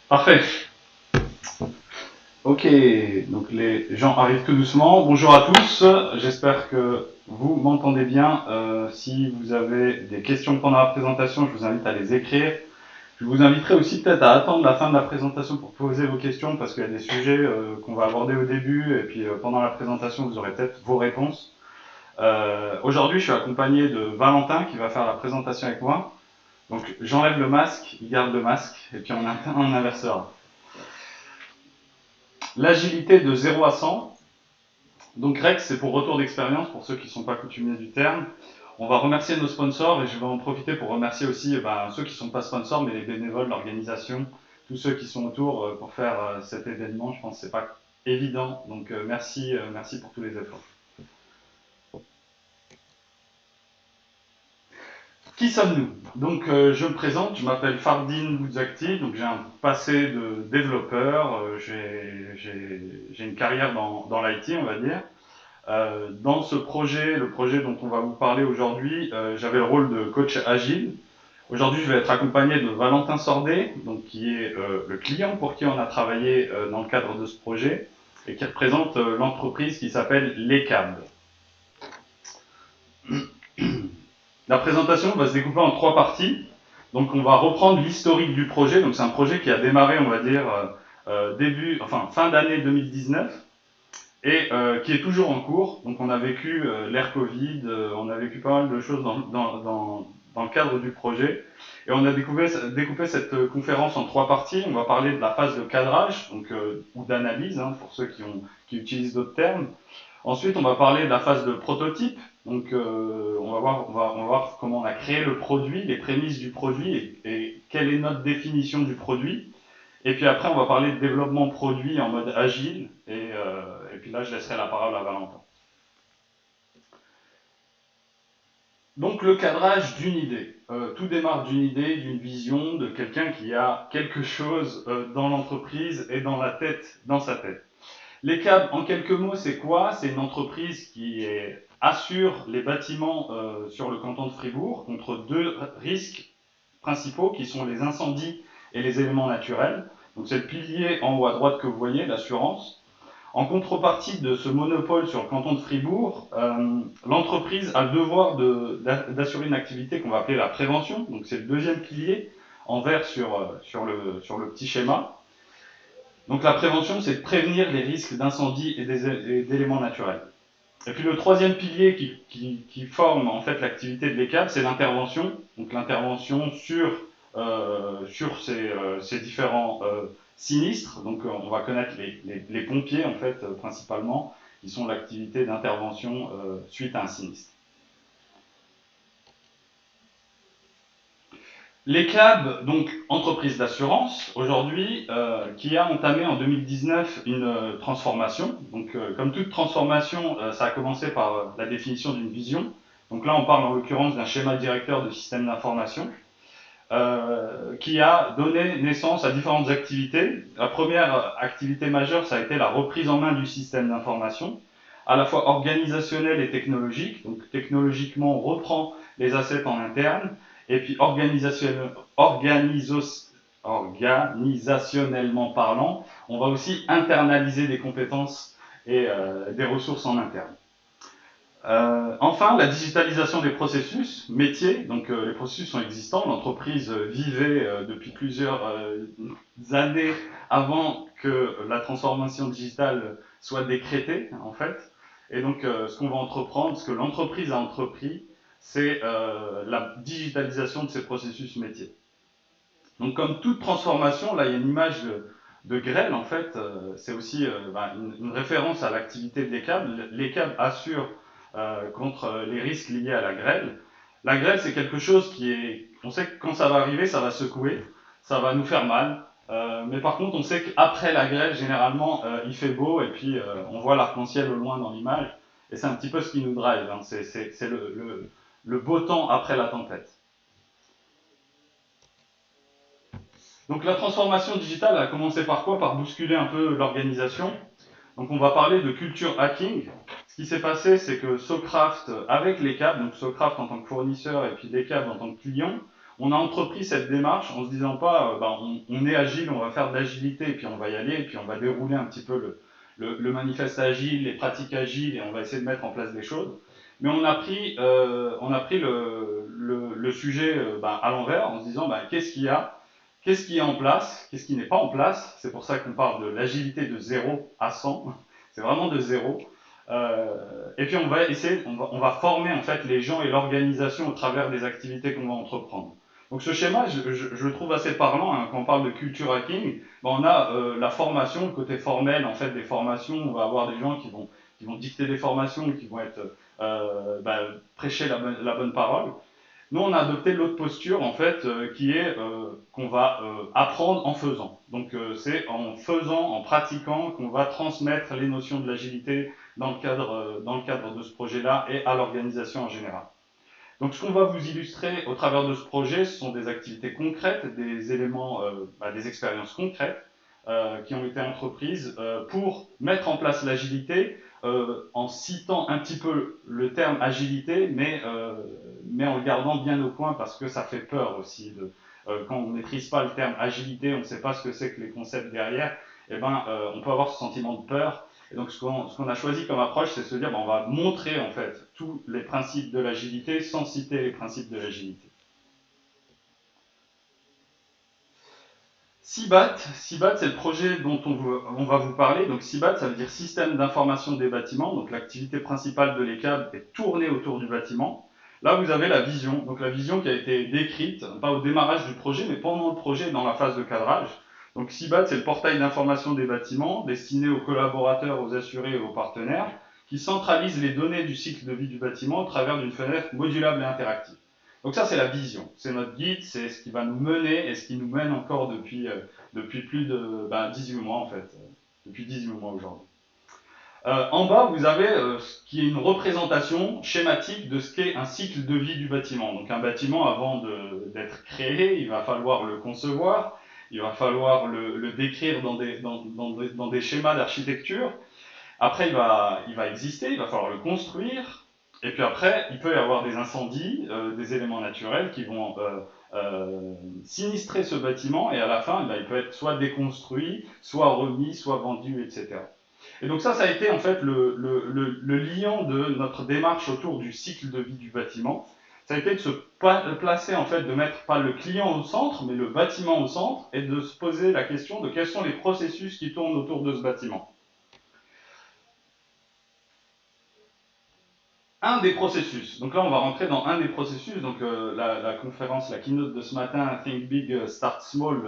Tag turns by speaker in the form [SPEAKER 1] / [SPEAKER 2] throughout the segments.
[SPEAKER 1] Parfait. Ok, donc les gens arrivent tout doucement. Bonjour à tous, j'espère que vous m'entendez bien. Si vous avez des questions pendant la présentation, je vous invite à les écrire. Je vous inviterai aussi peut-être à attendre la fin de la présentation pour poser vos questions parce qu'il y a des sujets qu'on va aborder au début et puis pendant la présentation vous aurez peut-être vos réponses. Aujourd'hui je suis accompagné de Valentin qui va faire la présentation avec moi. Donc j'enlève le masque, il garde le masque et puis on inversera. L'agilité de 0 à 100. Donc REX, c'est pour retour d'expérience, pour ceux qui ne sont pas coutumiers du terme. On va remercier nos sponsors et je vais en profiter pour remercier aussi ceux qui ne sont pas sponsors, mais les bénévoles, l'organisation, tous ceux qui sont autour pour faire cet événement. Je pense que ce n'est pas évident, donc merci pour tous les efforts. Qui sommes-nous? Donc je me présente, je m'appelle Fardine Bouzakti, donc j'ai un passé de développeur, j'ai une carrière dans l'IT on va dire. Dans ce projet, le projet dont on va vous parler aujourd'hui, j'avais le rôle de coach agile. Aujourd'hui, je vais être accompagné de Valentin Sordet, donc, qui est le client pour qui on a travaillé dans le cadre de ce projet et qui représente l'entreprise qui s'appelle l'ECAB. La présentation va se découper en 3 parties. Donc on va reprendre l'historique du projet. Donc c'est un projet qui a démarré, on va dire, fin d'année 2019 et qui est toujours en cours. Donc on a vécu l'ère Covid, on a vécu pas mal de choses dans le cadre du projet. Et on a découpé cette conférence en 3 parties. On va parler de la phase de cadrage, donc, ou d'analyse, hein, pour ceux qui utilisent d'autres termes. Ensuite, on va parler de la phase de prototype. Donc, on va voir comment on a créé le produit, les prémices du produit et quelle est notre définition du produit. Et puis après, on va parler de développement produit en mode agile. Et puis là, je laisserai la parole à Valentin. Donc, le cadrage d'une idée. Tout démarre d'une idée, d'une vision, de quelqu'un qui a quelque chose dans l'entreprise et dans sa tête. L'ECAB, en quelques mots, c'est quoi? C'est une entreprise qui assure les bâtiments sur le canton de Fribourg contre 2 risques principaux qui sont les incendies et les éléments naturels. Donc c'est le pilier en haut à droite que vous voyez, l'assurance. En contrepartie de ce monopole sur le canton de Fribourg, l'entreprise a le devoir d'assurer une activité qu'on va appeler la prévention. Donc c'est le deuxième pilier en vert sur le petit schéma. Donc la prévention, c'est de prévenir les risques d'incendie et d'éléments naturels. Et puis le troisième pilier qui forme en fait l'activité de l'ECAB, c'est l'intervention. Donc l'intervention sur ces différents sinistres. Donc on va connaître les pompiers en fait principalement, qui sont l'activité d'intervention suite à un sinistre. L'ECAB, donc entreprise d'assurance, aujourd'hui, qui a entamé en 2019 une transformation. Donc, comme toute transformation, ça a commencé par la définition d'une vision. Donc là, on parle en l'occurrence d'un schéma directeur de système d'information qui a donné naissance à différentes activités. La première activité majeure, ça a été la reprise en main du système d'information, à la fois organisationnelle et technologique. Donc technologiquement, on reprend les assets en interne, et puis organisationnellement parlant, on va aussi internaliser des compétences et des ressources en interne. Enfin, la digitalisation des processus métiers. Donc, les processus sont existants. L'entreprise vivait depuis plusieurs années avant que la transformation digitale soit décrétée, en fait. Et donc, ce qu'on va entreprendre, ce que l'entreprise a entrepris, c'est la digitalisation de ces processus métiers. Donc, comme toute transformation, là, il y a une image de grêle, en fait. C'est aussi une référence à l'activité de l'ECAB. L'ECAB assure contre les risques liés à la grêle. La grêle, c'est quelque chose on sait que quand ça va arriver, ça va secouer, ça va nous faire mal. Mais par contre, on sait qu'après la grêle, généralement, il fait beau et puis on voit l'arc-en-ciel au loin dans l'image. Et c'est un petit peu ce qui nous drive. Hein. C'est le beau temps après la tempête. Donc la transformation digitale a commencé par quoi? Par bousculer un peu l'organisation. Donc on va parler de culture hacking. Ce qui s'est passé, c'est que Socraft, avec l'ECAB, donc Socraft en tant que fournisseur et puis l'ECAB en tant que client, on a entrepris cette démarche en se disant pas, on est agile, on va faire de l'agilité, et puis on va y aller, et puis on va dérouler un petit peu le manifeste agile, les pratiques agiles, et on va essayer de mettre en place des choses. Mais on a pris le sujet à l'envers en se disant qu'est-ce qu'il y a, qu'est-ce qui est en place, qu'est-ce qui n'est pas en place. C'est pour ça qu'on parle de l'agilité de 0 à 100. C'est vraiment de 0. Et puis on va essayer, on va former en fait les gens et l'organisation au travers des activités qu'on va entreprendre. Donc ce schéma, je le trouve assez parlant hein, quand on parle de culture hacking. On a la formation, le côté formel en fait des formations. On va avoir des gens qui vont dicter des formations, qui vont être prêcher la bonne parole. Nous, on a adopté l'autre posture, en fait, qui est qu'on va apprendre en faisant. Donc, c'est en faisant, en pratiquant, qu'on va transmettre les notions de l'agilité dans le cadre de ce projet-là et à l'organisation en général. Donc, ce qu'on va vous illustrer au travers de ce projet, ce sont des activités concrètes, des éléments, des expériences concrètes qui ont été entreprises pour mettre en place l'agilité en citant un petit peu le terme agilité, mais en le gardant bien au coin parce que ça fait peur aussi. Quand on ne maîtrise pas le terme agilité, on ne sait pas ce que c'est que les concepts derrière, on peut avoir ce sentiment de peur. Et donc ce qu'on a choisi comme approche, c'est de se dire on va montrer en fait tous les principes de l'agilité sans citer les principes de l'agilité. CIBAT, c'est le projet dont on va vous parler. Donc CIBAT, ça veut dire Système d'information des bâtiments. Donc l'activité principale de l'ECAB est tournée autour du bâtiment. Là, vous avez la vision. Donc la vision qui a été décrite, pas au démarrage du projet, mais pendant le projet, dans la phase de cadrage. Donc CIBAT, c'est le portail d'information des bâtiments destiné aux collaborateurs, aux assurés et aux partenaires, qui centralise les données du cycle de vie du bâtiment au travers d'une fenêtre modulable et interactive. Donc ça, c'est la vision, c'est notre guide, c'est ce qui va nous mener et ce qui nous mène encore depuis plus de 18 mois en fait, depuis 18 mois aujourd'hui. En bas, vous avez ce qui est une représentation schématique de ce qu'est un cycle de vie du bâtiment. Donc un bâtiment, avant d'être créé, il va falloir le concevoir, il va falloir le décrire dans des schémas d'architecture. Après, il va exister, il va falloir le construire. Et puis après, il peut y avoir des incendies, des éléments naturels qui vont sinistrer ce bâtiment. Et à la fin, il peut être soit déconstruit, soit remis, soit vendu, etc. Et donc ça a été en fait le liant de notre démarche autour du cycle de vie du bâtiment. Ça a été de se placer, en fait, de mettre pas le client au centre, mais le bâtiment au centre, et de se poser la question de quels sont les processus qui tournent autour de ce bâtiment. Un des processus. Donc là, on va rentrer dans un des processus. Donc la conférence, la keynote de ce matin, Think Big, Start Small,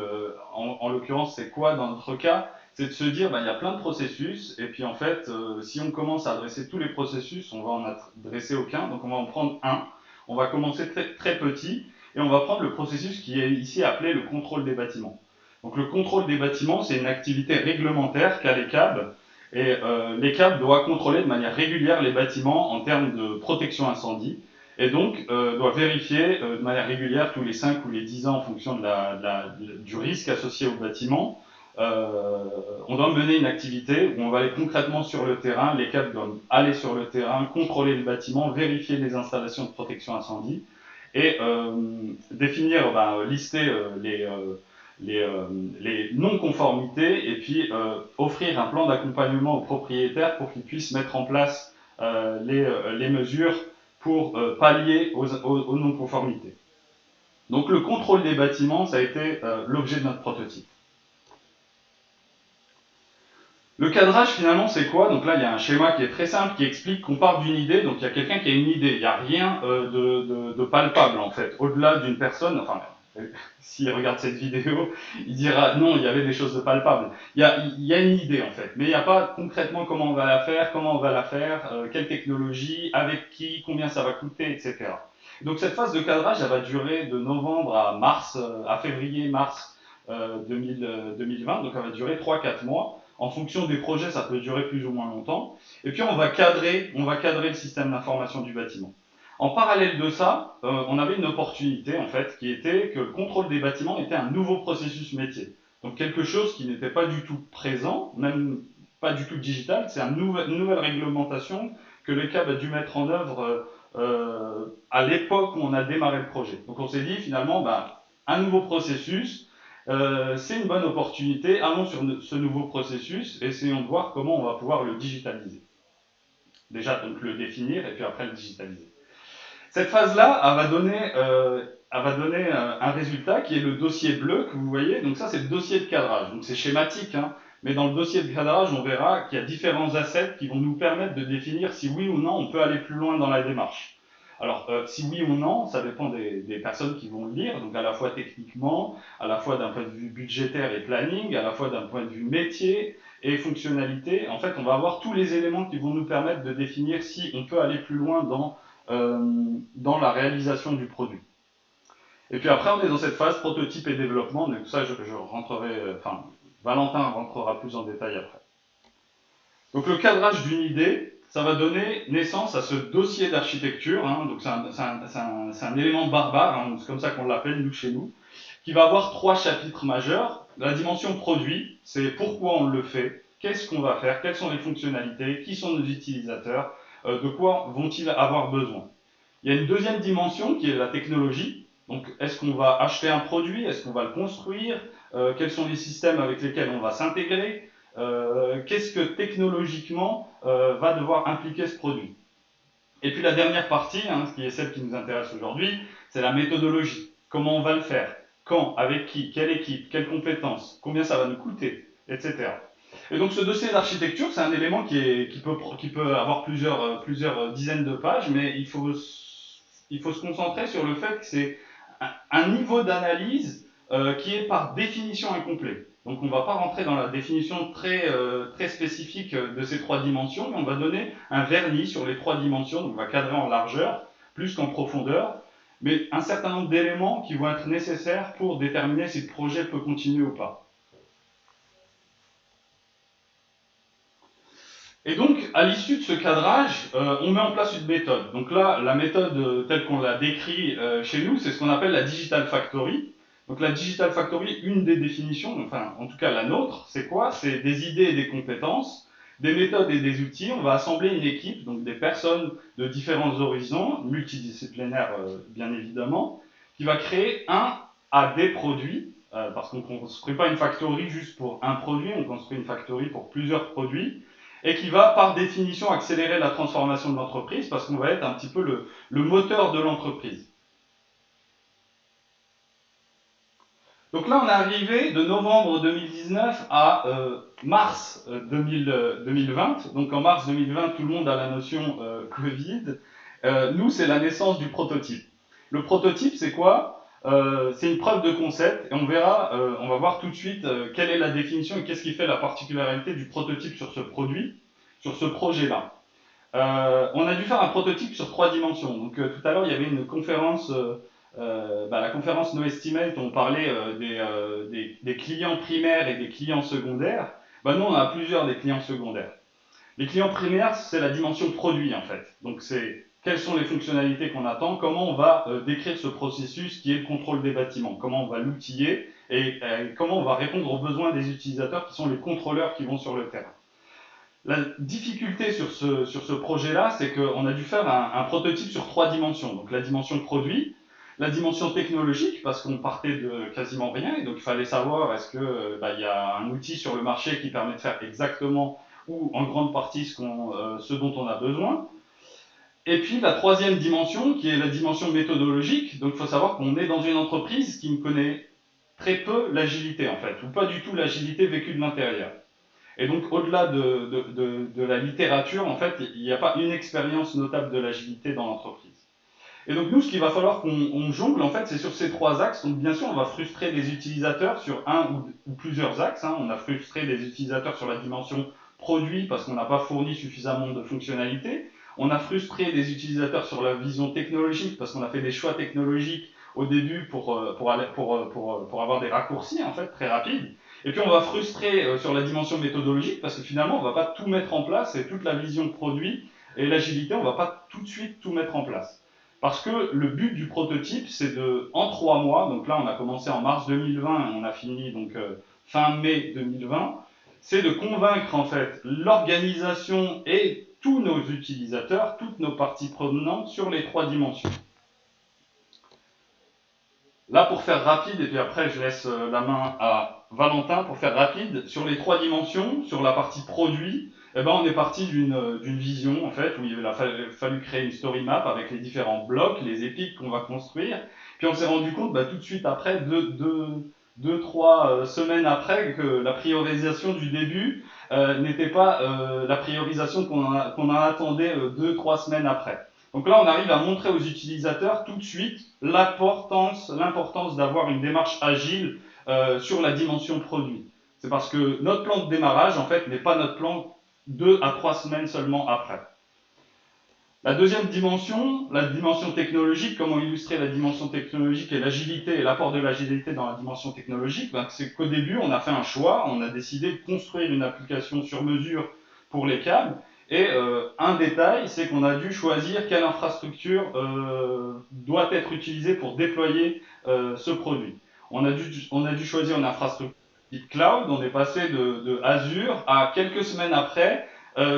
[SPEAKER 1] en l'occurrence, c'est quoi dans notre cas? C'est de se dire, il y a plein de processus, et puis en fait, si on commence à adresser tous les processus, on va en adresser aucun, donc on va en prendre un. On va commencer très, très petit, et on va prendre le processus qui est ici appelé le contrôle des bâtiments. Donc le contrôle des bâtiments, c'est une activité réglementaire qu'a l'ECAB, et l'ECAB doit contrôler de manière régulière les bâtiments en termes de protection incendie, et donc doit vérifier de manière régulière tous les 5 ou les 10 ans en fonction du risque associé au bâtiment. On doit mener une activité où on va aller concrètement sur le terrain, l'ECAB doit aller sur le terrain, contrôler le bâtiment, vérifier les installations de protection incendie, et définir, lister les non-conformités et puis offrir un plan d'accompagnement aux propriétaires pour qu'ils puissent mettre en place les mesures pour pallier aux non-conformités. Donc le contrôle des bâtiments, ça a été l'objet de notre prototype. Le cadrage, finalement, c'est quoi? Donc là, il y a un schéma qui est très simple, qui explique qu'on part d'une idée, donc il y a quelqu'un qui a une idée, il n'y a rien de palpable, en fait. Au-delà d'une personne, enfin, s'il regarde cette vidéo, il dira non, il y avait des choses de palpables. Il y a une idée, en fait, mais il n'y a pas concrètement comment on va la faire, quelle technologie, avec qui, combien ça va coûter, etc. Donc cette phase de cadrage, elle va durer de novembre à février-mars 2020, donc elle va durer 3-4 mois. En fonction des projets, ça peut durer plus ou moins longtemps. Et puis on va cadrer le système d'information du bâtiment. En parallèle de ça, on avait une opportunité en fait, qui était que le contrôle des bâtiments était un nouveau processus métier. Donc quelque chose qui n'était pas du tout présent, même pas du tout digital, c'est une nouvelle réglementation que l'ECAB a dû mettre en œuvre à l'époque où on a démarré le projet. Donc on s'est dit finalement, bah, un nouveau processus, c'est une bonne opportunité, allons sur ce nouveau processus, essayons de voir comment on va pouvoir le digitaliser. Déjà donc le définir et puis après le digitaliser. Cette phase-là, elle va donner un résultat qui est le dossier bleu que vous voyez. Donc ça, c'est le dossier de cadrage. Donc c'est schématique, hein, mais dans le dossier de cadrage, on verra qu'il y a différents assets qui vont nous permettre de définir si oui ou non on peut aller plus loin dans la démarche. Alors, si oui ou non, ça dépend des personnes qui vont le lire, donc à la fois techniquement, à la fois d'un point de vue budgétaire et planning, à la fois d'un point de vue métier et fonctionnalité. En fait, on va avoir tous les éléments qui vont nous permettre de définir si on peut aller plus loin dans la réalisation du produit. Et puis après, on est dans cette phase prototype et développement, mais tout ça, je rentrerai, enfin, Valentin rentrera plus en détail après. Donc le cadrage d'une idée, ça va donner naissance à ce dossier d'architecture, hein, donc c'est un élément barbare, hein, c'est comme ça qu'on l'appelle nous chez nous, qui va avoir trois chapitres majeurs. La dimension produit, c'est pourquoi on le fait, qu'est-ce qu'on va faire, quelles sont les fonctionnalités, qui sont nos utilisateurs, de quoi vont-ils avoir besoin. Il y a une deuxième dimension qui est la technologie. Donc, est-ce qu'on va acheter un produit? Est-ce qu'on va le construire? Quels sont les systèmes avec lesquels on va s'intégrer? Qu'est-ce que technologiquement va devoir impliquer ce produit? Et puis la dernière partie, hein, qui est celle qui nous intéresse aujourd'hui, c'est la méthodologie. Comment on va le faire? Quand? Avec qui? Quelle équipe? Quelles compétences? Combien ça va nous coûter? Etc. Et donc ce dossier d'architecture, c'est un élément qui peut avoir plusieurs dizaines de pages, mais il faut se concentrer sur le fait que c'est un niveau d'analyse qui est par définition incomplet. Donc on ne va pas rentrer dans la définition très spécifique de ces trois dimensions, mais on va donner un vernis sur les trois dimensions, donc on va cadrer en largeur plus qu'en profondeur, mais un certain nombre d'éléments qui vont être nécessaires pour déterminer si le projet peut continuer ou pas. Et donc, à l'issue de ce cadrage, on met en place une méthode. Donc là, la méthode telle qu'on l'a décrit chez nous, c'est ce qu'on appelle la Digital Factory. Donc la Digital Factory, une des définitions, enfin en tout cas la nôtre, c'est quoi? C'est des idées et des compétences, des méthodes et des outils. On va assembler une équipe, donc des personnes de différents horizons, multidisciplinaires bien évidemment, qui va créer un à des produits, parce qu'on ne construit pas une factory juste pour un produit, on construit une factory pour plusieurs produits, et qui va par définition accélérer la transformation de l'entreprise parce qu'on va être un petit peu le moteur de l'entreprise. Donc là, on est arrivé de novembre 2019 à mars 2020. Donc en mars 2020, tout le monde a la notion Covid. Nous, c'est la naissance du prototype. Le prototype, c'est quoi? C'est une preuve de concept et on verra, on va voir tout de suite quelle est la définition et qu'est-ce qui fait la particularité du prototype sur ce produit, sur ce projet-là. On a dû faire un prototype sur 3 dimensions. Donc tout à l'heure, il y avait une conférence, la conférence No Estimate, où on parlait des clients primaires et des clients secondaires. Bah, nous, on a plusieurs des clients secondaires. Les clients primaires, c'est la dimension produit en fait. Donc c'est quelles sont les fonctionnalités qu'on attend, comment on va décrire ce processus qui est le contrôle des bâtiments, comment on va l'outiller et comment on va répondre aux besoins des utilisateurs qui sont les contrôleurs qui vont sur le terrain. La difficulté sur ce projet-là, c'est qu'on a dû faire un prototype sur 3 dimensions. Donc la dimension produit, la dimension technologique, parce qu'on partait de quasiment rien, et donc il fallait savoir est-ce qu'il y a un outil sur le marché qui permet de faire exactement ou en grande partie ce dont on a besoin. Et puis la troisième dimension, qui est la dimension méthodologique, donc il faut savoir qu'on est dans une entreprise qui ne connaît très peu l'agilité en fait, ou pas du tout l'agilité vécue de l'intérieur. Et donc, au-delà de la littérature, en fait, il n'y a pas une expérience notable de l'agilité dans l'entreprise. Et donc, nous, ce qu'il va falloir qu'on jongle, en fait, c'est sur ces 3 axes. Donc, bien sûr, on va frustrer les utilisateurs sur un ou plusieurs axes. Hein. On a frustré les utilisateurs sur la dimension produit parce qu'on n'a pas fourni suffisamment de fonctionnalités. On a frustré les utilisateurs sur la vision technologique parce qu'on a fait des choix technologiques au début pour avoir des raccourcis, en fait, très rapides. Et puis on va frustrer sur la dimension méthodologique parce que finalement on ne va pas tout mettre en place et toute la vision de produit et l'agilité, on ne va pas tout de suite tout mettre en place. Parce que le but du prototype, c'est en 3 mois, donc là on a commencé en mars 2020 et on a fini donc fin mai 2020, c'est de convaincre en fait l'organisation et tous nos utilisateurs, toutes nos parties prenantes sur les 3 dimensions. Là, pour faire rapide, et puis après je laisse la main à Valentin pour faire rapide, sur les 3 dimensions, sur la partie produit, eh ben, on est parti d'une vision en fait, où il a fallu créer une story map avec les différents blocs, les épiques qu'on va construire, puis on s'est rendu compte tout de suite après, 2-3 semaines après, que la priorisation du début n'était pas la priorisation qu'on attendait 2-3 semaines après. Donc là, on arrive à montrer aux utilisateurs tout de suite l'importance d'avoir une démarche agile sur la dimension produit. C'est parce que notre plan de démarrage, en fait, n'est pas notre plan 2 à 3 semaines seulement après. La deuxième dimension, la dimension technologique, comment illustrer la dimension technologique et l'agilité et l'apport de l'agilité dans la dimension technologique, c'est qu'au début, on a fait un choix, on a décidé de construire une application sur mesure pour les câbles. Et un détail, c'est qu'on a dû choisir quelle infrastructure doit être utilisée pour déployer ce produit. On a dû choisir une infrastructure cloud, on est passé de Azure à quelques semaines après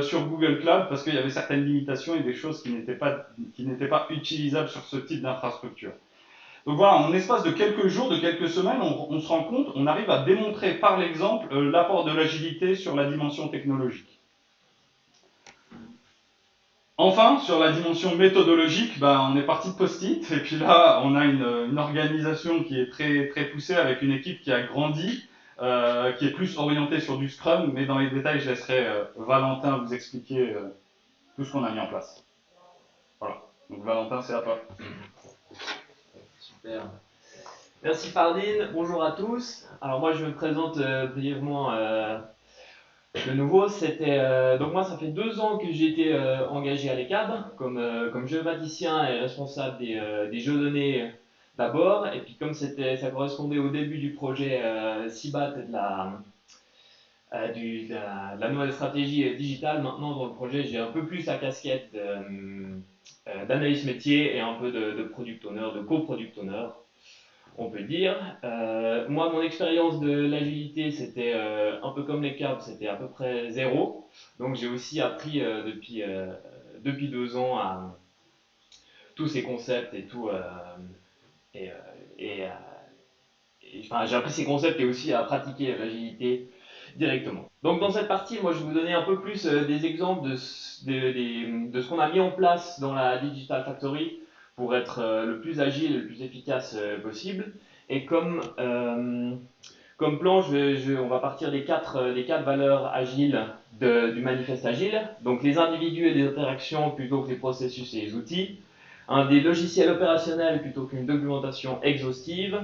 [SPEAKER 1] sur Google Cloud parce qu'il y avait certaines limitations et des choses qui n'étaient pas utilisables sur ce type d'infrastructure. Donc voilà, en espace de quelques jours, de quelques semaines, on se rend compte, on arrive à démontrer par l'exemple l'apport de l'agilité sur la dimension technologique. Enfin, sur la dimension méthodologique, on est parti de Post-it, et puis là, on a une organisation qui est très, très poussée, avec une équipe qui a grandi, qui est plus orientée sur du Scrum, mais dans les détails, je laisserai Valentin vous expliquer tout ce qu'on a mis en place. Voilà. Donc Valentin, c'est à toi.
[SPEAKER 2] Super. Merci Fardine, bonjour à tous. Alors moi je me présente brièvement de nouveau. Donc moi ça fait 2 ans que j'ai été engagé à l'ECAB comme géomaticien et responsable des jeux données d'abord. Et puis comme ça correspondait au début du projet CIBAT et de la nouvelle stratégie digitale, maintenant dans le projet j'ai un peu plus la casquette d'analyse métier et un peu de product owner, de co-product owner, on peut dire. Moi, mon expérience de l'agilité, c'était un peu comme les câbles, c'était à peu près 0. Donc j'ai aussi appris depuis 2 ans à tous ces concepts et tout. Enfin, j'ai appris ces concepts et aussi à pratiquer l'agilité directement. Donc dans cette partie, moi je vais vous donner un peu plus des exemples de ce qu'on a mis en place dans la Digital Factory pour être le plus agile et le plus efficace possible. Et comme plan, on va partir des quatre valeurs agiles du manifeste agile. Donc les individus et les interactions plutôt que les processus et les outils. Des logiciels opérationnels plutôt qu'une documentation exhaustive.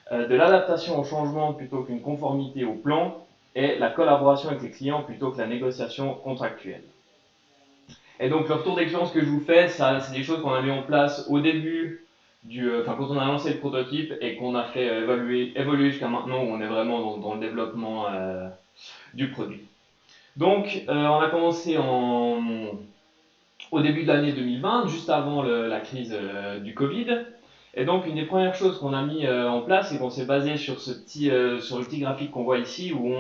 [SPEAKER 2] De l'adaptation au changement plutôt qu'une conformité au plan, et la collaboration avec les clients plutôt que la négociation contractuelle. Et donc le retour d'expérience que je vous fais, c'est des choses qu'on a mis en place au début, quand on a lancé le prototype et qu'on a fait évoluer jusqu'à maintenant où on est vraiment dans le développement du produit. Donc on a commencé au début de l'année 2020, juste avant la crise du Covid. Et donc une des premières choses qu'on a mis en place, c'est qu'on s'est basé sur sur le petit graphique qu'on voit ici, où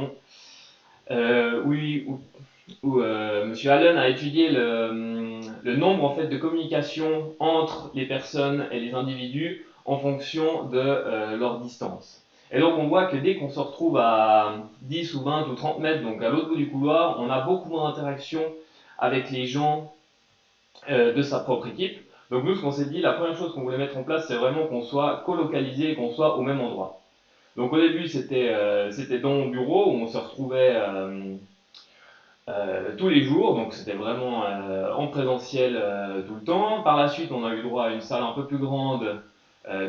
[SPEAKER 2] Monsieur Allen a étudié le nombre en fait de communications entre les personnes et les individus en fonction de leur distance. Et donc on voit que dès qu'on se retrouve à 10 ou 20 ou 30 mètres, donc à l'autre bout du couloir, on a beaucoup moins d'interactions avec les gens de sa propre équipe. Donc nous, ce qu'on s'est dit, la première chose qu'on voulait mettre en place, c'est vraiment qu'on soit colocalisé et qu'on soit au même endroit. Donc au début, c'était dans mon bureau où on se retrouvait tous les jours, donc c'était vraiment en présentiel tout le temps. Par la suite, on a eu droit à une salle un peu plus grande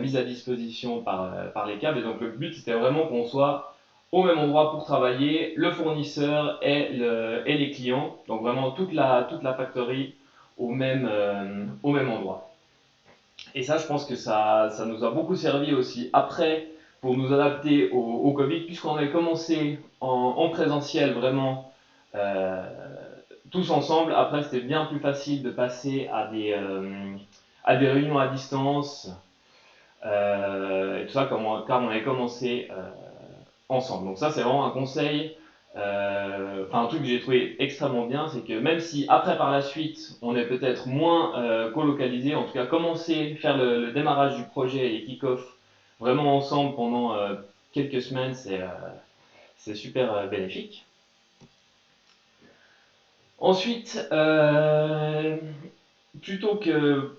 [SPEAKER 2] mise à disposition par les câbles. Et donc le but, c'était vraiment qu'on soit au même endroit pour travailler, le fournisseur et les clients. Donc vraiment toute la factory au même endroit. Et ça, je pense que ça nous a beaucoup servi aussi après pour nous adapter au Covid, puisqu'on avait commencé en présentiel vraiment tous ensemble. Après, c'était bien plus facile de passer à des réunions à distance, et tout ça, car on avait commencé ensemble. Donc ça, c'est vraiment un conseil Enfin, un truc que j'ai trouvé extrêmement bien, c'est que même si après par la suite on est peut-être moins colocalisé, en tout cas commencer, faire le démarrage du projet et les kick-off vraiment ensemble pendant quelques semaines, c'est super bénéfique. Ensuite, plutôt que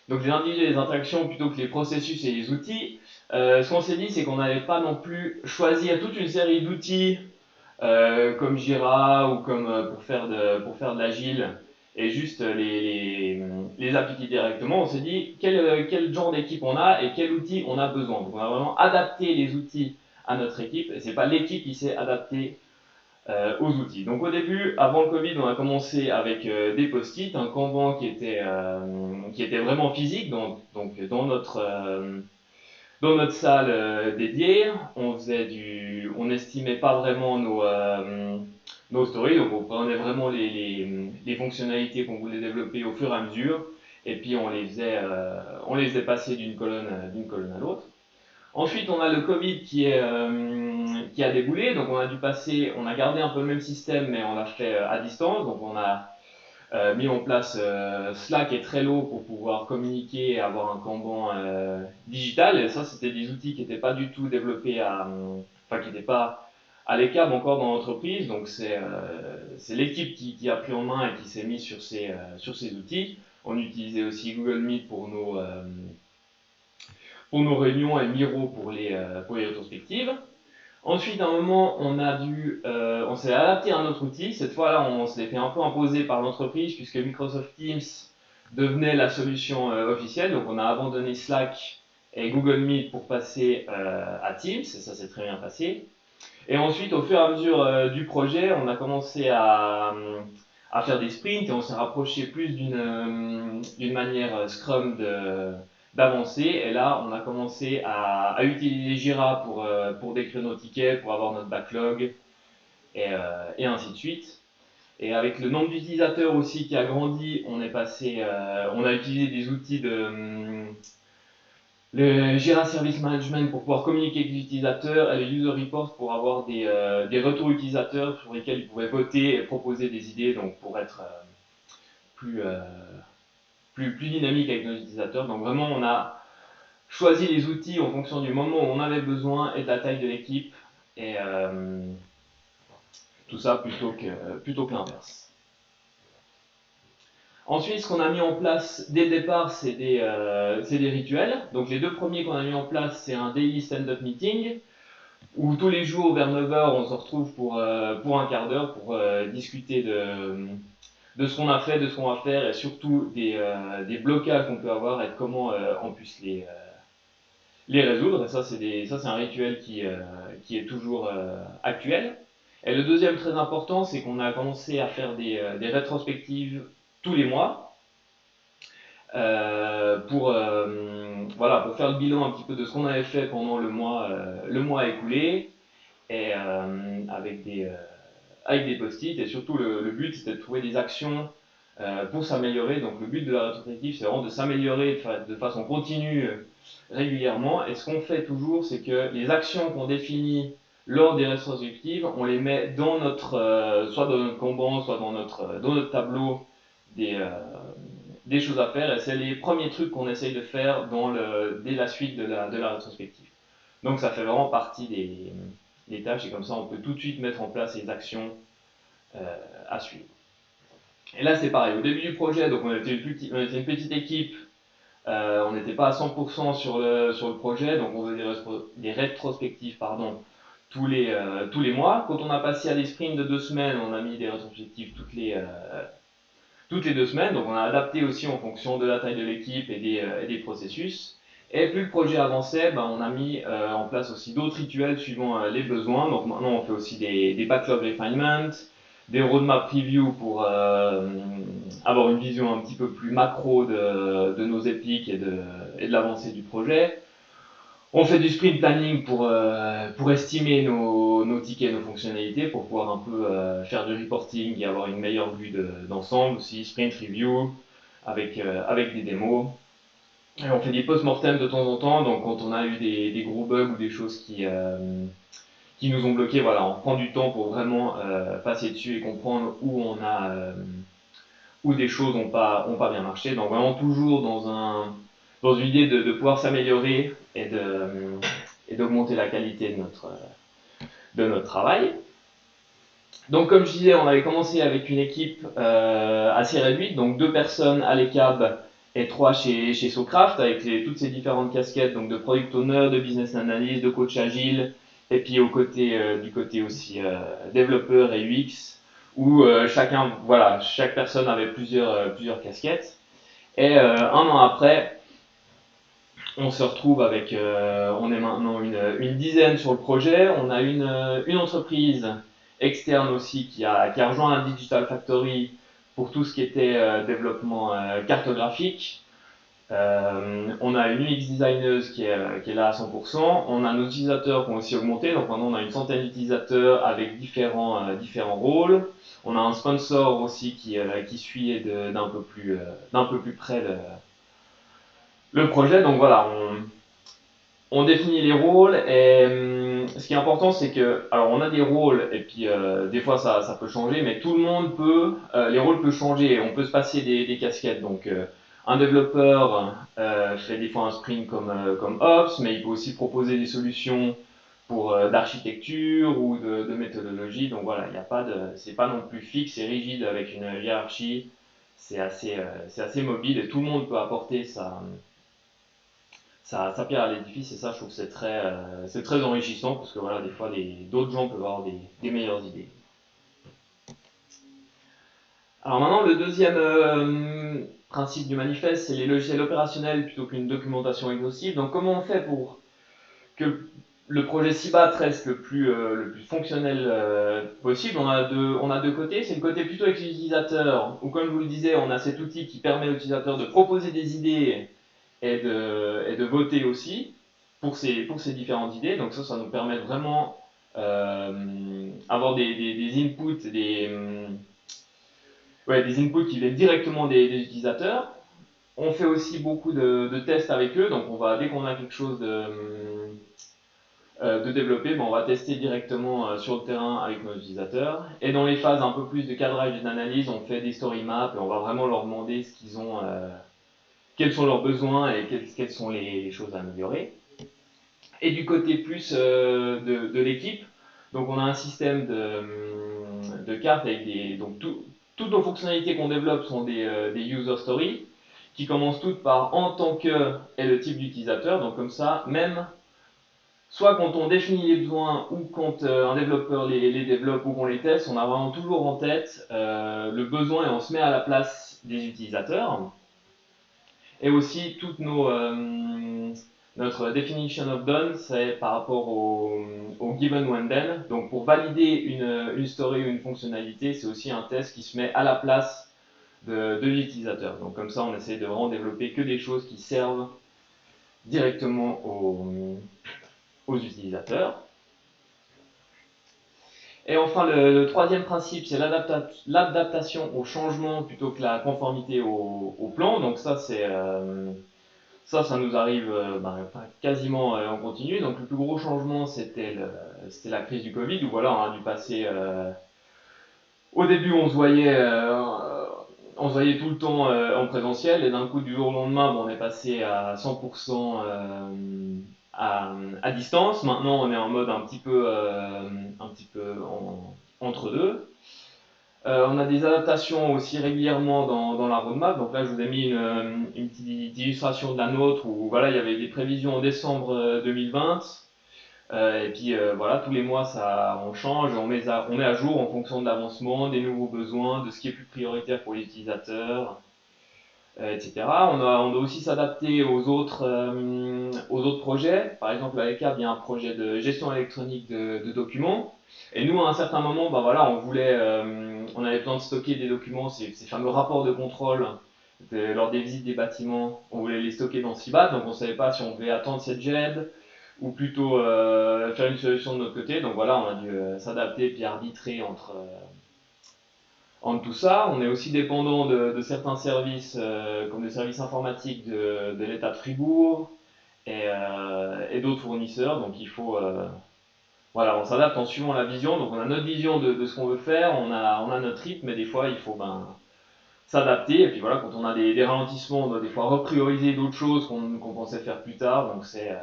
[SPEAKER 2] donc les individus et les interactions plutôt que les processus et les outils, ce qu'on s'est dit, c'est qu'on n'allait pas non plus choisir toute une série d'outils comme Jira ou comme pour faire de l'agile et juste les appliquer directement. On s'est dit quel genre d'équipe on a et quel outil on a besoin. Donc on a vraiment adapté les outils à notre équipe et c'est pas l'équipe qui s'est adaptée aux outils. Donc au début, avant le Covid, on a commencé avec des post-it, un Kanban qui était vraiment physique, donc dans notre salle dédiée. On n'estimait pas vraiment nos stories, donc on prenait vraiment les fonctionnalités qu'on voulait développer au fur et à mesure, et puis on les faisait passer d'une colonne à l'autre. Ensuite, on a le Covid qui a déboulé, donc on a gardé un peu le même système, mais on l'a fait à distance. Donc on a mis en place Slack et Trello pour pouvoir communiquer et avoir un Kanban digital. Et ça, c'était des outils qui n'étaient pas du tout développés enfin qui n'étaient pas à l'écart encore dans l'entreprise. Donc c'est l'équipe qui a pris en main et qui s'est mis sur ces outils. On utilisait aussi Google Meet pour nos réunions et Miro pour les rétrospectives. Ensuite, à un moment, on s'est adapté à un autre outil. Cette fois-là, on s'est fait un peu imposer par l'entreprise puisque Microsoft Teams devenait la solution officielle. Donc, on a abandonné Slack et Google Meet pour passer à Teams, et ça s'est très bien passé. Et ensuite, au fur et à mesure du projet, on a commencé à faire des sprints et on s'est rapproché plus d'une manière Scrum d'avancer. Et là, on a commencé à utiliser Jira pour décrire nos tickets, pour avoir notre backlog et ainsi de suite. Et avec le nombre d'utilisateurs aussi qui a grandi, on a utilisé des outils le Jira Service Management pour pouvoir communiquer avec les utilisateurs et les User Reports pour avoir des retours utilisateurs sur lesquels ils pouvaient voter et proposer des idées, donc pour être plus, euh, plus dynamique avec nos utilisateurs. Donc vraiment, on a choisi les outils en fonction du moment où on avait besoin et de la taille de l'équipe, et tout ça plutôt que l'inverse. Ensuite, ce qu'on a mis en place dès le départ, c'est des rituels. Donc les deux premiers qu'on a mis en place, c'est un daily stand-up meeting, où tous les jours vers 9h, on se retrouve pour un quart d'heure pour discuter de ce qu'on a fait, de ce qu'on va faire, et surtout des blocages qu'on peut avoir et de comment on puisse les résoudre. Et ça, c'est un rituel qui est toujours actuel. Et le deuxième très important, c'est qu'on a commencé à faire des rétrospectives tous les mois voilà, pour faire le bilan un petit peu de ce qu'on avait fait pendant le mois écoulé et avec des post-it. Et surtout, le but, c'était de trouver des actions pour s'améliorer. Donc, le but de la rétrospective, c'est vraiment de s'améliorer de façon continue régulièrement. Et ce qu'on fait toujours, c'est que les actions qu'on définit lors des rétrospectives, on les met dans soit dans notre Kanban, soit dans notre tableau des, euh, des choses à faire. Et c'est les premiers trucs qu'on essaye de faire dès la suite de la rétrospective. Donc, ça fait vraiment partie des tâches et comme ça, on peut tout de suite mettre en place les actions à suivre. Et là, c'est pareil. Au début du projet, donc on était une petite équipe. On n'était pas à 100% sur le projet, donc on faisait des rétrospectives tous les mois. Quand on a passé à des sprints de 2 semaines, on a mis des rétrospectives toutes les 2 semaines. Donc on a adapté aussi en fonction de la taille de l'équipe et des processus. Et plus le projet avançait, ben, on a mis en place aussi d'autres rituels suivant les besoins. Donc maintenant on fait aussi des backlog refinement, des roadmap preview pour avoir une vision un petit peu plus macro de nos épiques et de l'avancée du projet. On fait du sprint planning pour estimer nos tickets, nos fonctionnalités, pour pouvoir un peu faire du reporting et avoir une meilleure vue d'ensemble. Aussi, sprint review avec des démos. Et on fait des post-mortem de temps en temps, donc quand on a eu des gros bugs ou des choses qui nous ont bloqués. Voilà, on prend du temps pour vraiment passer dessus et comprendre où des choses n'ont pas bien marché. Donc vraiment toujours dans une idée de pouvoir s'améliorer et d'augmenter la qualité de notre travail. Donc comme je disais, on avait commencé avec une équipe assez réduite, donc 2 personnes à l'ECAB et 3 chez Socraft, avec toutes ces différentes casquettes, donc de product owner, de business analyst, de coach agile, et puis du côté aussi développeur et UX, où chaque personne avait plusieurs casquettes. Et un an après, on se retrouve avec, on est maintenant une dizaine sur le projet. On a une entreprise externe aussi qui a rejoint la Digital Factory pour tout ce qui était développement cartographique. On a une UX designer qui est là à 100%. On a nos utilisateurs qui ont aussi augmenté. Donc maintenant on a une centaine d'utilisateurs avec différents rôles. On a un sponsor aussi qui suit d'un peu plus près le projet. Donc voilà, on définit les rôles et ce qui est important c'est que, alors on a des rôles et puis des fois ça peut changer, mais tout le monde les rôles peuvent changer, on peut se passer des casquettes. Donc un développeur fait des fois un sprint comme Ops, mais il peut aussi proposer des solutions pour d'architecture ou de méthodologie. Donc voilà, c'est pas non plus fixe et rigide avec une hiérarchie, c'est assez mobile et tout le monde peut apporter sa pierre à l'édifice, et ça je trouve que c'est très enrichissant parce que voilà, des fois d'autres gens peuvent avoir des meilleures idées. Alors maintenant, le deuxième principe du manifeste, c'est les logiciels opérationnels plutôt qu'une documentation exhaustive. Donc comment on fait pour que le projet CIBAT reste le plus fonctionnel possible? On a deux côtés. C'est le côté plutôt avec l'utilisateur, où comme je vous le disais, on a cet outil qui permet à l'utilisateur de proposer des idées et de voter aussi pour ces différentes idées. Donc ça nous permet de vraiment avoir des inputs, des inputs qui viennent directement des utilisateurs. On fait aussi beaucoup de tests avec eux, donc dès qu'on a quelque chose de développer, on va tester directement sur le terrain avec nos utilisateurs. Et dans les phases un peu plus de cadrage et d'analyse, on fait des story maps et on va vraiment leur demander quels sont leurs besoins et quelles sont les choses à améliorer. Et du côté plus de l'équipe, donc on a un système de cartes avec toutes nos fonctionnalités qu'on développe sont des user stories qui commencent toutes par en tant que et le type d'utilisateur. Donc comme ça, même soit quand on définit les besoins ou quand un développeur les développe ou qu'on les teste, on a vraiment toujours en tête le besoin et on se met à la place des utilisateurs. Et aussi notre definition of done, c'est par rapport au given when then. Donc pour valider une story ou une fonctionnalité, c'est aussi un test qui se met à la place de l'utilisateur. Donc comme ça, on essaie de vraiment développer que des choses qui servent directement aux utilisateurs. Et enfin, le troisième principe, c'est l'adaptation au changement plutôt que la conformité au plan. Donc ça, ça nous arrive quasiment en continu. Donc le plus gros changement, c'était la crise du Covid, où voilà, on a dû passer... au début, on se voyait tout le temps en présentiel, et d'un coup, du jour au lendemain, on est passé à 100% à distance. Maintenant, on est en mode un petit peu entre deux. On a des adaptations aussi régulièrement dans la roadmap. Donc là, je vous ai mis une petite illustration de la nôtre où voilà, il y avait des prévisions en décembre 2020. Et puis voilà, tous les mois, on change, on met à jour en fonction de l'avancement, des nouveaux besoins, de ce qui est plus prioritaire pour les utilisateurs, etc. On doit aussi s'adapter aux autres projets. Par exemple, avec l'ECAB, il y a un projet de gestion électronique de documents. Et nous, à un certain moment, on avait besoin de stocker des documents, ces fameux rapports de contrôle lors des visites des bâtiments. On voulait les stocker dans CIBAT, donc on ne savait pas si on devait attendre cette GED ou plutôt faire une solution de notre côté. Donc voilà, on a dû s'adapter puis arbitrer entre tout ça. On est aussi dépendant de certains services, comme les services informatiques de l'État de Fribourg et d'autres fournisseurs. Donc il faut voilà, on s'adapte en suivant la vision. Donc on a notre vision de ce qu'on veut faire, on a notre rythme, mais des fois il faut s'adapter. Et puis voilà, quand on a des ralentissements, on doit des fois reprioriser d'autres choses qu'on pensait faire plus tard. Donc c'est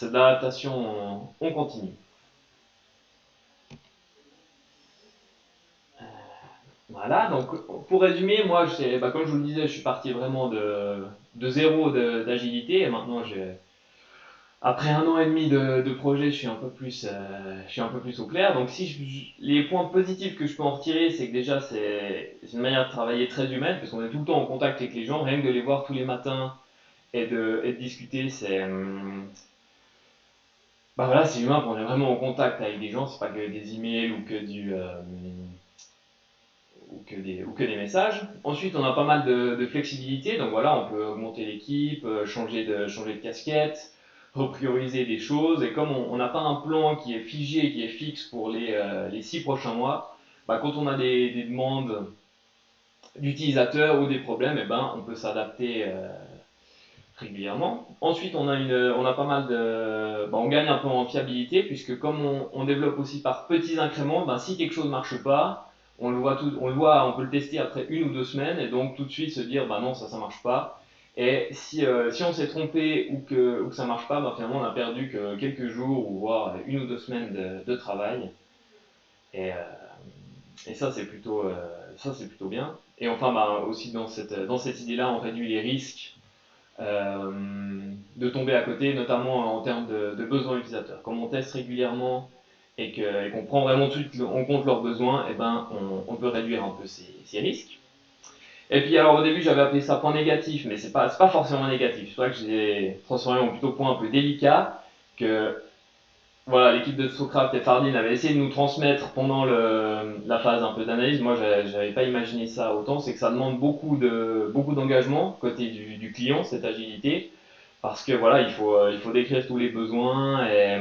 [SPEAKER 2] de l'adaptation on continue. Voilà, donc pour résumer, moi, comme je vous le disais, je suis parti vraiment de zéro d'agilité et maintenant, après un an et demi de projet, je suis un peu plus au clair. Donc les points positifs que je peux en retirer, c'est que déjà, c'est une manière de travailler très humaine parce qu'on est tout le temps en contact avec les gens, rien que de les voir tous les matins et de discuter, bah voilà, c'est humain, on est vraiment en contact avec des gens, c'est pas que des emails ou que des messages. Ensuite, on a pas mal de flexibilité, donc voilà, on peut augmenter l'équipe, changer de casquette, reprioriser des choses, et comme on n'a pas un plan qui est figé, qui est fixe pour les 6 prochains mois, bah, quand on a des demandes d'utilisateurs ou des problèmes, eh ben, on peut s'adapter régulièrement. Ensuite, on a pas mal on gagne un peu en fiabilité puisque comme on développe aussi par petits incréments, ben, si quelque chose marche pas, on peut le tester après 1 ou 2 semaines et donc tout de suite se dire, bah non, ça marche pas. Et si on s'est trompé ou que ça marche pas, ben, finalement on a perdu que quelques jours ou voire 1 ou 2 semaines de travail. Et, euh, et ça c'est plutôt bien. Et enfin, bah, aussi dans cette idée-là, on réduit les risques euh, de tomber à côté, notamment en termes de besoins utilisateurs. Comme on teste régulièrement et qu'on prend vraiment tout en compte leurs besoins, eh ben, on peut réduire un peu ces risques. Et puis alors au début j'avais appelé ça point négatif, mais c'est pas forcément négatif. C'est vrai que j'ai transformé en plutôt point un peu délicat que voilà, l'équipe de Socrate et Fardin avait essayé de nous transmettre pendant la phase un peu d'analyse. Moi, j'avais pas imaginé ça autant. C'est que ça demande beaucoup d'engagement côté du client, cette agilité, parce que voilà, il faut décrire tous les besoins et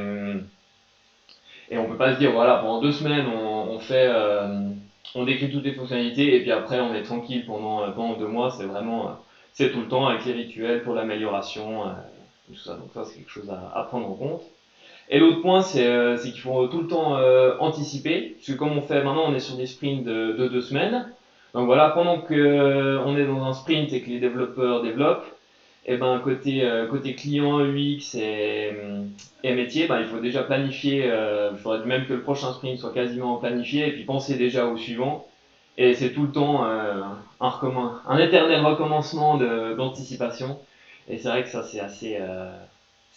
[SPEAKER 2] on peut pas se dire voilà, pendant 2 semaines, on décrit toutes les fonctionnalités et puis après, on est tranquille pendant 2 mois. C'est tout le temps avec les rituels pour l'amélioration, tout ça. Donc ça, c'est quelque chose à prendre en compte. Et l'autre point, c'est qu'il faut tout le temps anticiper, parce que comme on fait maintenant, on est sur des sprints de 2 semaines. Donc voilà, pendant qu'on est dans un sprint et que les développeurs développent, et ben côté client UX et métier, ben, il faut déjà planifier. Il faudrait même que le prochain sprint soit quasiment planifié et puis penser déjà au suivant. Et c'est tout le temps un éternel recommencement d'anticipation. Et c'est vrai que ça c'est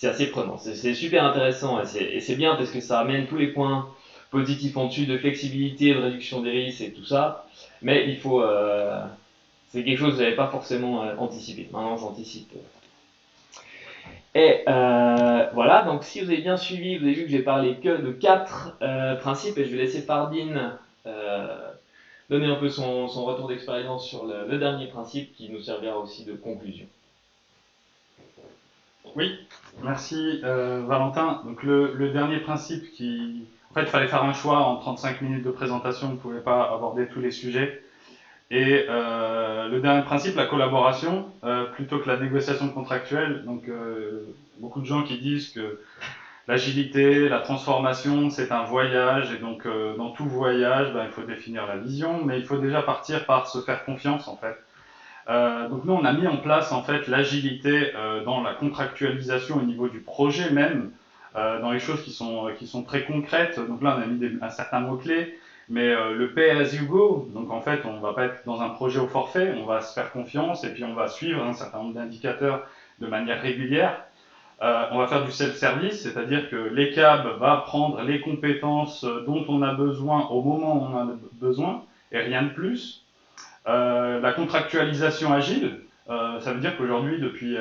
[SPEAKER 2] assez prenant. C'est super intéressant et c'est bien parce que ça amène tous les points positifs en dessus de flexibilité, de réduction des risques et tout ça. Mais c'est quelque chose que je n'avais pas forcément anticipé. Maintenant, j'anticipe. Et voilà, donc si vous avez bien suivi, vous avez vu que j'ai parlé que de 4 principes et je vais laisser Fardine donner un peu son retour d'expérience sur le dernier principe qui nous servira aussi de conclusion.
[SPEAKER 1] Oui, merci Valentin. Donc le dernier principe En fait, il fallait faire un choix en 35 minutes de présentation, on ne pouvait pas aborder tous les sujets. Et le dernier principe, la collaboration, plutôt que la négociation contractuelle. Donc beaucoup de gens qui disent que l'agilité, la transformation, c'est un voyage. Et donc dans tout voyage, il faut définir la vision, mais il faut déjà partir par se faire confiance en fait. Donc nous, on a mis en place en fait l'agilité dans la contractualisation au niveau du projet même, dans les choses qui sont très concrètes. Donc là, on a mis un certain mot-clé, mais le pay as you go, donc en fait, on ne va pas être dans un projet au forfait, on va se faire confiance et puis on va suivre un certain nombre d'indicateurs de manière régulière. On va faire du self-service, c'est-à-dire que l'ECAB va prendre les compétences dont on a besoin au moment où on en a besoin et rien de plus. La contractualisation agile, ça veut dire qu'aujourd'hui, depuis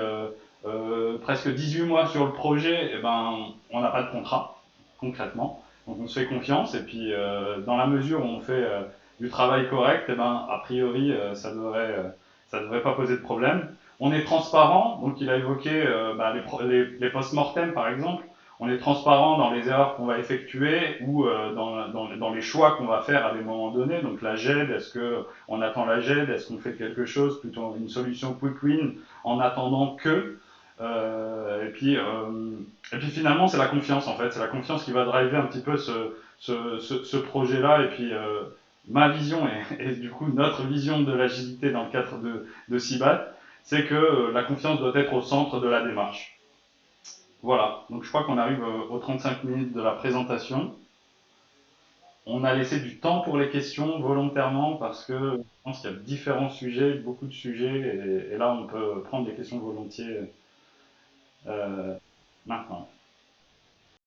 [SPEAKER 1] presque 18 mois sur le projet, eh ben, on n'a pas de contrat, concrètement. Donc on se fait confiance, et puis dans la mesure où on fait du travail correct, eh ben, a priori, ça devrait pas poser de problème. On est transparent, donc il a évoqué les post-mortem par exemple. On est transparent dans les erreurs qu'on va effectuer ou dans les choix qu'on va faire à des moments donnés. Donc la GED, est-ce qu'on attend la GED, est-ce qu'on fait quelque chose, plutôt une solution quick win en attendant que Et puis finalement, c'est la confiance en fait. C'est la confiance qui va driver un petit peu ce projet-là. Et puis ma vision et du coup notre vision de l'agilité dans le cadre de CIBAT, c'est que la confiance doit être au centre de la démarche. Voilà, donc je crois qu'on arrive aux 35 minutes de la présentation. On a laissé du temps pour les questions volontairement parce que je pense qu'il y a différents sujets, beaucoup de sujets, et là on peut prendre des questions volontiers maintenant.